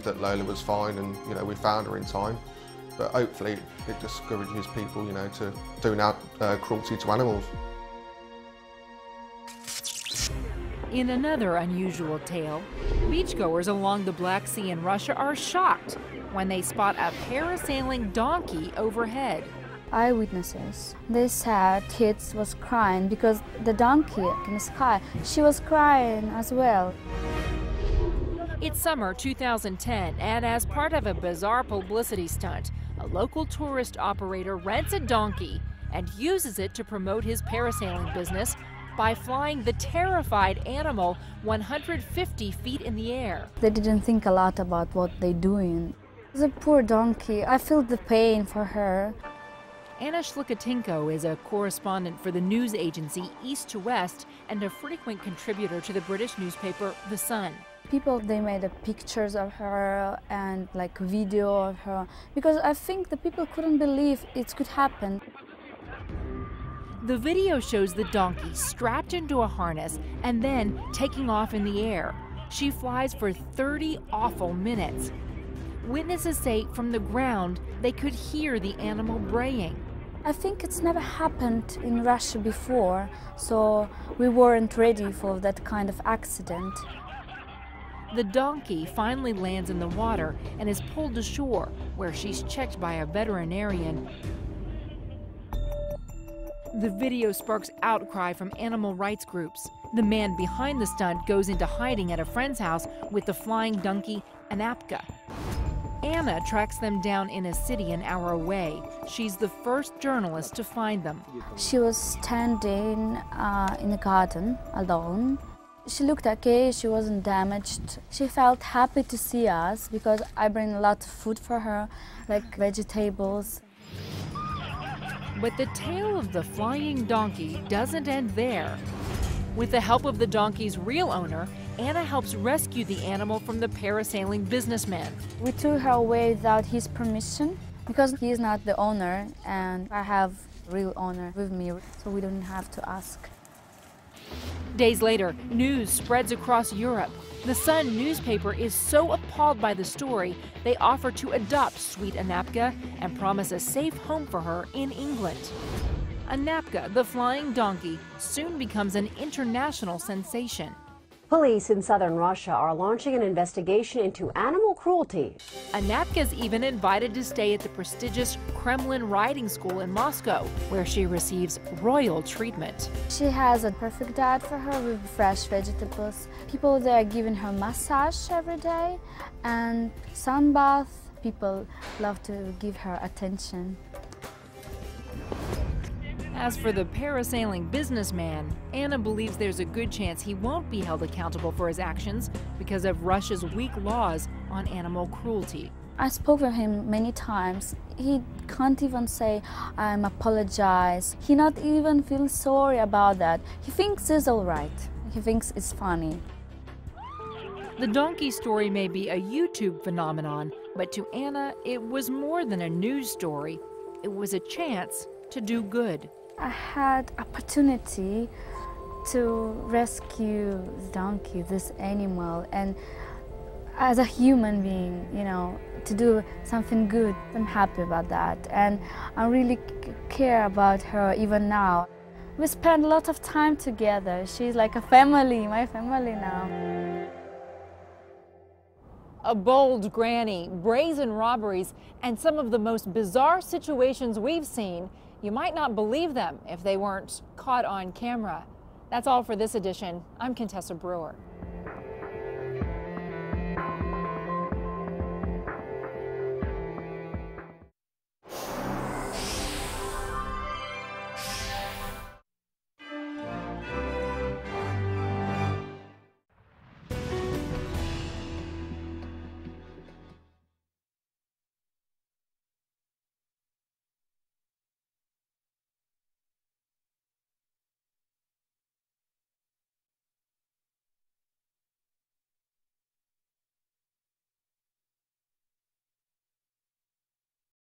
That Lola was fine and, we found her in time. But hopefully it discourages people, to doing cruelty to animals. In another unusual tale, beachgoers along the Black Sea in Russia are shocked when they spot a parasailing donkey overhead. Eyewitnesses, they said kids was crying because the donkey in the sky, she was crying as well. It's summer 2010, and as part of a bizarre publicity stunt, a local tourist operator rents a donkey and uses it to promote his parasailing business by flying the terrified animal 150 feet in the air. They didn't think a lot about what they're doing. The poor donkey, I feel the pain for her. Anna Shlyakhtenko is a correspondent for the news agency East to West and a frequent contributor to the British newspaper The Sun. People, they made pictures of her and video of her because I think the people couldn't believe it could happen. The video shows the donkey strapped into a harness and then taking off in the air. She flies for 30 awful minutes. Witnesses say from the ground they could hear the animal braying. I think it's never happened in Russia before, so we weren't ready for that kind of accident. The donkey finally lands in the water and is pulled to shore, where she's checked by a veterinarian. The video sparks outcry from animal rights groups. The man behind the stunt goes into hiding at a friend's house with the flying donkey, Anapka. Anna tracks them down in a city an hour away. She's the first journalist to find them. She was standing in the garden alone. She looked okay, she wasn't damaged. She felt happy to see us because I bring a lot of food for her, like vegetables. But the tale of the flying donkey doesn't end there. With the help of the donkey's real owner, Anna helps rescue the animal from the parasailing businessman. We took her away without his permission because he is not the owner and I have a real owner with me, so we don't have to ask. Days later, news spreads across Europe. The Sun newspaper is so appalled by the story, they offer to adopt sweet Anapka and promise a safe home for her in England. Anapka, the flying donkey, soon becomes an international sensation. Police in southern Russia are launching an investigation into animal cruelty. Anapka's even invited to stay at the prestigious Kremlin riding school in Moscow, where she receives royal treatment. She has a perfect diet for her with fresh vegetables. People there are giving her massage every day and sunbath. People love to give her attention. As for the parasailing businessman, Anna believes there's a good chance he won't be held accountable for his actions because of Russia's weak laws on animal cruelty. I spoke with him many times. He can't even say, "I'm apologize." He not even feels sorry about that. He thinks it's all right. He thinks it's funny. The donkey story may be a YouTube phenomenon, but to Anna, it was more than a news story. It was a chance to do good. I had opportunity to rescue the donkey, this animal, and as a human being, to do something good. I'm happy about that, and I really care about her even now. We spend a lot of time together. She's like a family, my family now. A bold granny, brazen robberies, and some of the most bizarre situations we've seen. You might not believe them if they weren't caught on camera. That's all for this edition. I'm Contessa Brewer.